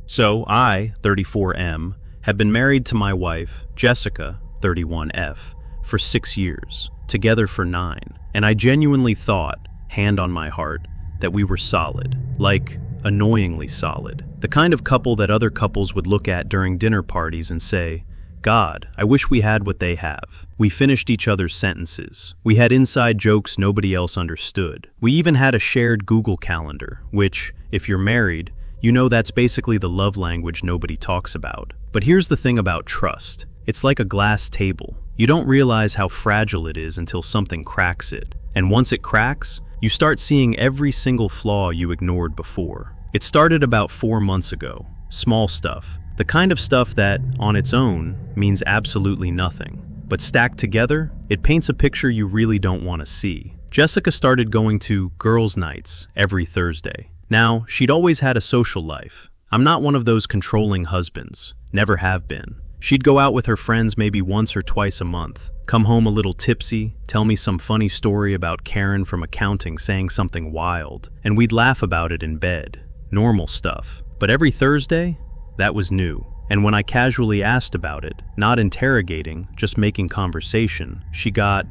So I, 34M, have been married to my wife, Jessica, 31F, for 6 years, together for 9, and I genuinely thought, hand on my heart, that we were solid, like annoyingly solid. The kind of couple that other couples would look at during dinner parties and say, God, I wish we had what they have. We finished each other's sentences. We had inside jokes nobody else understood. We even had a shared Google Calendar, which, if you're married, you know that's basically the love language nobody talks about. But here's the thing about trust. It's like a glass table. You don't realize how fragile it is until something cracks it. And once it cracks, you start seeing every single flaw you ignored before. It started about 4 months ago. Small stuff. The kind of stuff that, on its own, means absolutely nothing. But stacked together, it paints a picture you really don't want to see. Jessica started going to girls' nights every Thursday. Now, she'd always had a social life. I'm not one of those controlling husbands. Never have been. She'd go out with her friends maybe once or twice a month, come home a little tipsy, tell me some funny story about Karen from accounting saying something wild, and we'd laugh about it in bed. Normal stuff. But every Thursday, that was new. And when I casually asked about it, not interrogating, just making conversation, she got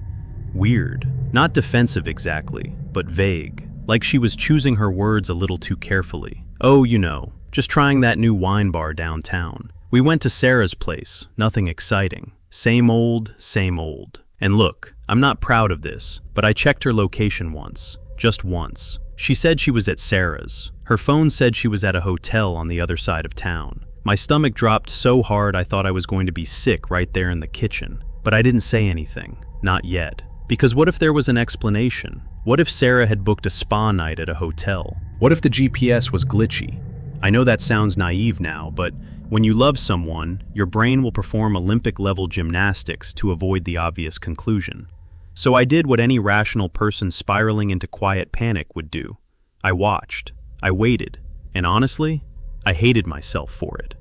weird. Not defensive exactly, but vague. Like she was choosing her words a little too carefully. Oh, you know, just trying that new wine bar downtown. We went to Sarah's place, nothing exciting. Same old, same old. And look, I'm not proud of this, but I checked her location once. Just once. She said she was at Sarah's. Her phone said she was at a hotel on the other side of town. My stomach dropped so hard I thought I was going to be sick right there in the kitchen. But I didn't say anything. Not yet. Because what if there was an explanation? What if Sarah had booked a spa night at a hotel? What if the GPS was glitchy? I know that sounds naive now, but when you love someone, your brain will perform Olympic-level gymnastics to avoid the obvious conclusion. So I did what any rational person spiraling into quiet panic would do. I watched. I waited. And honestly, I hated myself for it.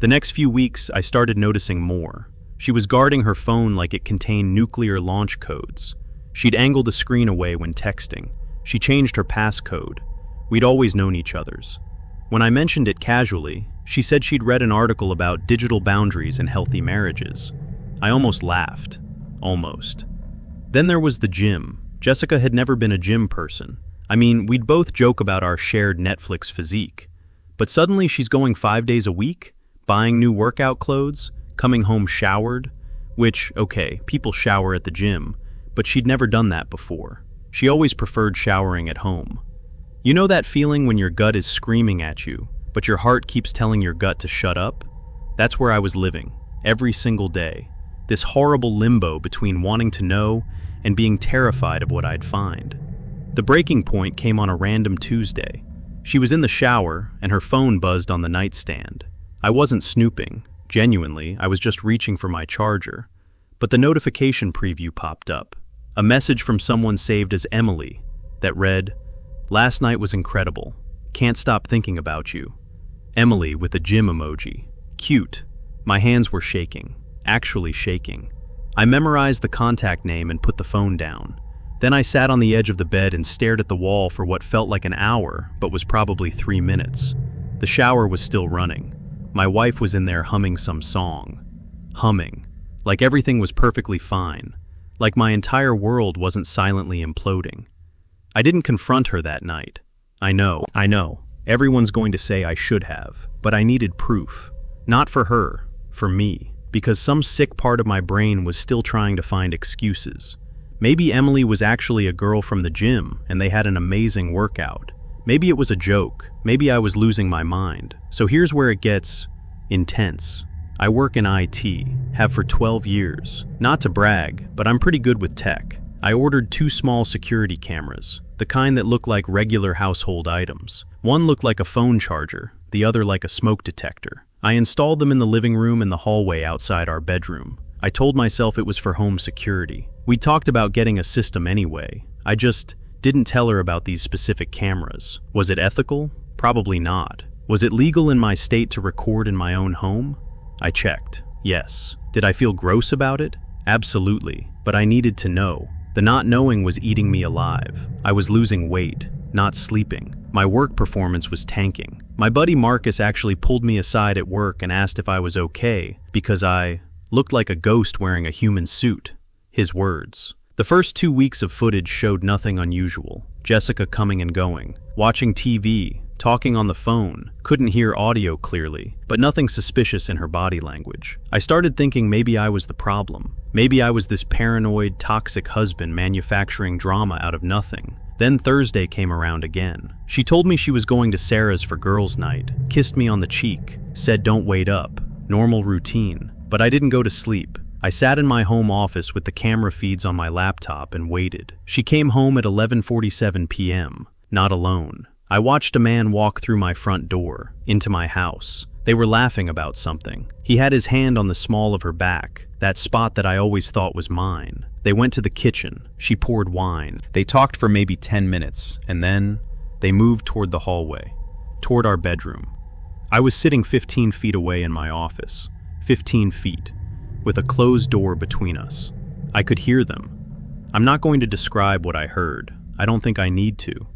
The next few weeks, I started noticing more. She was guarding her phone like it contained nuclear launch codes. She'd angle the screen away when texting. She changed her passcode. We'd always known each other's. When I mentioned it casually, she said she'd read an article about digital boundaries and healthy marriages. I almost laughed. Almost. Then there was the gym. Jessica had never been a gym person. I mean, we'd both joke about our shared Netflix physique. But suddenly she's going 5 days a week, buying new workout clothes, coming home showered, which, okay, people shower at the gym, but she'd never done that before. She always preferred showering at home. You know that feeling when your gut is screaming at you, but your heart keeps telling your gut to shut up? That's where I was living, every single day. This horrible limbo between wanting to know and being terrified of what I'd find. The breaking point came on a random Tuesday. She was in the shower, and her phone buzzed on the nightstand. I wasn't snooping. Genuinely, I was just reaching for my charger. But the notification preview popped up. A message from someone saved as Emily that read, "Last night was incredible. Can't stop thinking about you." Emily with a gym emoji. Cute. My hands were shaking. Actually shaking. I memorized the contact name and put the phone down. Then I sat on the edge of the bed and stared at the wall for what felt like an hour, but was probably 3 minutes. The shower was still running. My wife was in there humming some song. Humming. Like everything was perfectly fine. Like my entire world wasn't silently imploding. I didn't confront her that night. I know. Everyone's going to say I should have, but I needed proof. Not for her, for me. Because some sick part of my brain was still trying to find excuses. Maybe Emily was actually a girl from the gym and they had an amazing workout. Maybe it was a joke. Maybe I was losing my mind. So here's where it gets intense. I work in IT, have for 12 years. Not to brag, but I'm pretty good with tech. I ordered 2 small security cameras, the kind that look like regular household items. One looked like a phone charger, the other like a smoke detector. I installed them in the living room and the hallway outside our bedroom. I told myself it was for home security. We talked about getting a system anyway. I just didn't tell her about these specific cameras. Was it ethical? Probably not. Was it legal in my state to record in my own home? I checked. Yes. Did I feel gross about it? Absolutely. But I needed to know. The not knowing was eating me alive. I was losing weight. not sleeping. My work performance was tanking. My buddy Marcus actually pulled me aside at work and asked if I was okay because I looked like a ghost wearing a human suit. His words. The first 2 weeks of footage showed nothing unusual. Jessica coming and going, watching TV, talking on the phone, couldn't hear audio clearly, but nothing suspicious in her body language. I started thinking maybe I was the problem. Maybe I was this paranoid, toxic husband manufacturing drama out of nothing. Then Thursday came around again. She told me she was going to Sarah's for girls' night, kissed me on the cheek, said don't wait up, normal routine. But I didn't go to sleep. I sat in my home office with the camera feeds on my laptop and waited. She came home at 11:47 p.m., not alone. I watched a man walk through my front door, into my house. They were laughing about something. He had his hand on the small of her back, that spot that I always thought was mine. They went to the kitchen. She poured wine. They talked for maybe 10 minutes, and then they moved toward the hallway, toward our bedroom. I was sitting 15 feet away in my office, 15 feet, with a closed door between us. I could hear them. I'm not going to describe what I heard. I don't think I need to.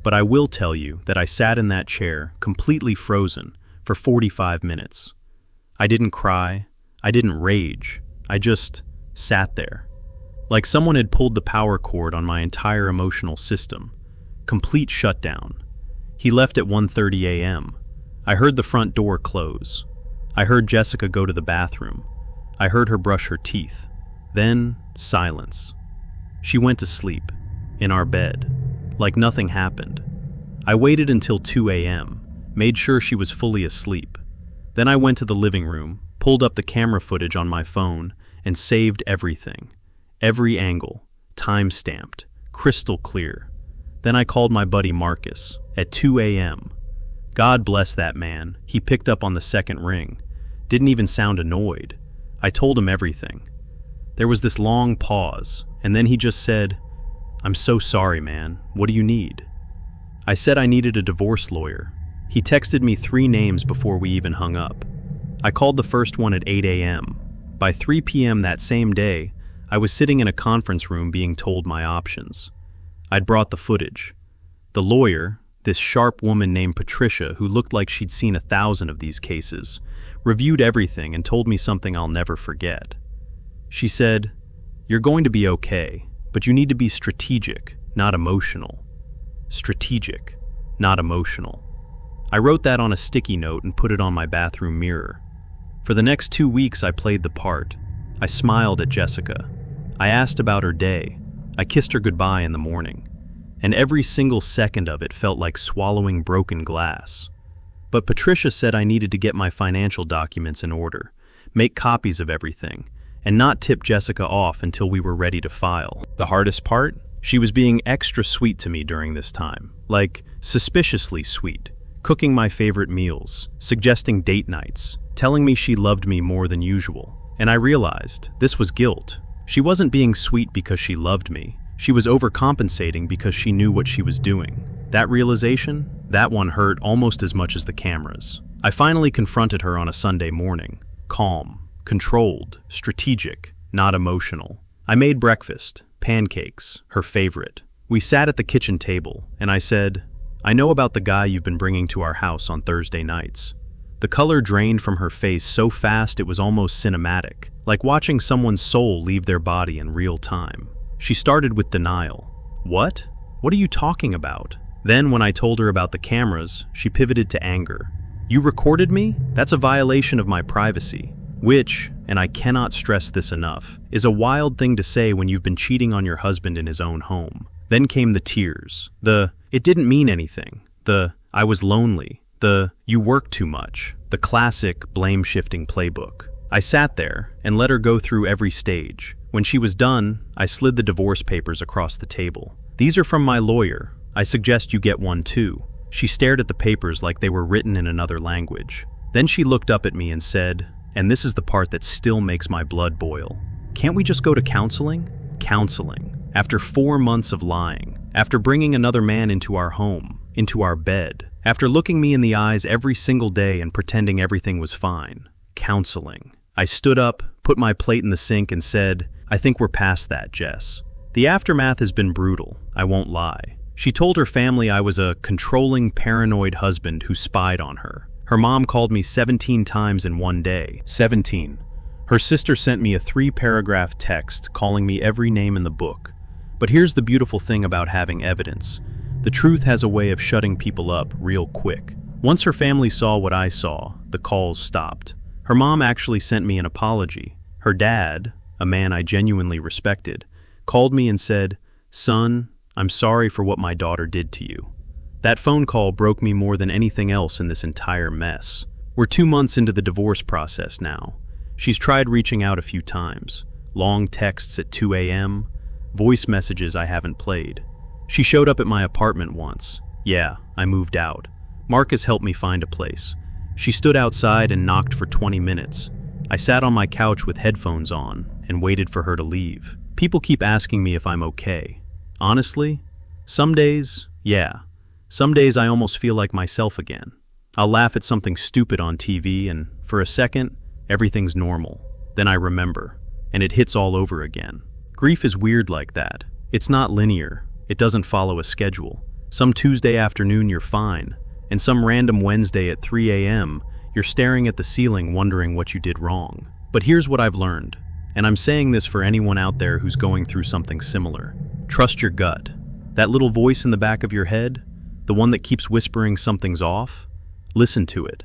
But I will tell you that I sat in that chair, completely frozen, for 45 minutes. I didn't cry. I didn't rage. I just sat there. Like someone had pulled the power cord on my entire emotional system. Complete shutdown. He left at 1:30 a.m. I heard the front door close. I heard Jessica go to the bathroom. I heard her brush her teeth. Then, silence. She went to sleep, in our bed, like nothing happened. I waited until 2 a.m., made sure she was fully asleep. Then I went to the living room, pulled up the camera footage on my phone, and saved everything. Every angle, time-stamped, crystal clear. Then I called my buddy Marcus, at 2 a.m. God bless that man, he picked up on the second ring. Didn't even sound annoyed. I told him everything. There was this long pause, and then he just said, "I'm so sorry, man. What do you need?" I said I needed a divorce lawyer. He texted me 3 names before we even hung up. I called the first one at 8 a.m. By 3 p.m. that same day, I was sitting in a conference room being told my options. I'd brought the footage. The lawyer, this sharp woman named Patricia who looked like she'd seen 1,000 of these cases, reviewed everything and told me something I'll never forget. She said, "You're going to be okay, but you need to be strategic, not emotional." Strategic, not emotional. I wrote that on a sticky note and put it on my bathroom mirror. For the next 2 weeks I played the part. I smiled at Jessica. I asked about her day. I kissed her goodbye in the morning. And every single second of it felt like swallowing broken glass. But Patricia said I needed to get my financial documents in order, make copies of everything, and not tip Jessica off until we were ready to file. The hardest part? She was being extra sweet to me during this time, like suspiciously sweet, cooking my favorite meals, suggesting date nights, telling me she loved me more than usual. And I realized this was guilt. She wasn't being sweet because she loved me. She was overcompensating because she knew what she was doing. That realization, that one hurt almost as much as the cameras. I finally confronted her on a Sunday morning. Calm, controlled, strategic, not emotional. I made breakfast, pancakes, her favorite. We sat at the kitchen table, and I said, "I know about the guy you've been bringing to our house on Thursday nights." The color drained from her face so fast it was almost cinematic, like watching someone's soul leave their body in real time. She started with denial. "What? What are you talking about?" Then, when I told her about the cameras, she pivoted to anger. "You recorded me? That's a violation of my privacy." Which, and I cannot stress this enough, is a wild thing to say when you've been cheating on your husband in his own home. Then came the tears. The, "It didn't mean anything." The, "I was lonely." The, "You work too much." The classic blame-shifting playbook. I sat there and let her go through every stage. When she was done, I slid the divorce papers across the table. "These are from my lawyer. I suggest you get one too." She stared at the papers like they were written in another language. Then she looked up at me and said, and this is the part that still makes my blood boil, "Can't we just go to counseling?" Counseling. After 4 months of lying, after bringing another man into our home, into our bed, after looking me in the eyes every single day and pretending everything was fine. Counseling. I stood up, put my plate in the sink and said, "I think we're past that, Jess." The aftermath has been brutal, I won't lie. She told her family I was a controlling, paranoid husband who spied on her. Her mom called me 17 times in one day. 17. Her sister sent me a 3-paragraph text calling me every name in the book. But here's the beautiful thing about having evidence. The truth has a way of shutting people up real quick. Once her family saw what I saw, the calls stopped. Her mom actually sent me an apology. Her dad, a man I genuinely respected, called me and said, "Son, I'm sorry for what my daughter did to you." That phone call broke me more than anything else in this entire mess. We're 2 months into the divorce process now. She's tried reaching out a few times. Long texts at 2 a.m., voice messages I haven't played. She showed up at my apartment once. Yeah, I moved out. Marcus helped me find a place. She stood outside and knocked for 20 minutes. I sat on my couch with headphones on and waited for her to leave. People keep asking me if I'm okay. Honestly, some days, yeah. Some days I almost feel like myself again. I'll laugh at something stupid on TV and, for a second, everything's normal. Then I remember, and it hits all over again. Grief is weird like that. It's not linear. It doesn't follow a schedule. Some Tuesday afternoon you're fine, and some random Wednesday at 3 a.m. you're staring at the ceiling wondering what you did wrong. But here's what I've learned, and I'm saying this for anyone out there who's going through something similar. Trust your gut. That little voice in the back of your head, the one that keeps whispering something's off, listen to it.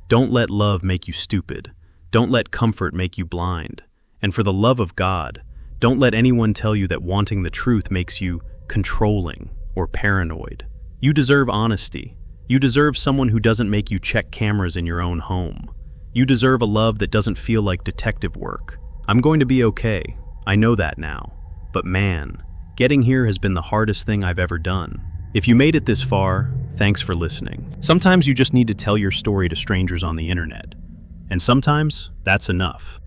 Don't let love make you stupid. Don't let comfort make you blind. And for the love of God, don't let anyone tell you that wanting the truth makes you controlling or paranoid. You deserve honesty. You deserve someone who doesn't make you check cameras in your own home. You deserve a love that doesn't feel like detective work. I'm going to be okay. I know that now. But man, getting here has been the hardest thing I've ever done. If you made it this far, thanks for listening. Sometimes you just need to tell your story to strangers on the internet. And sometimes that's enough.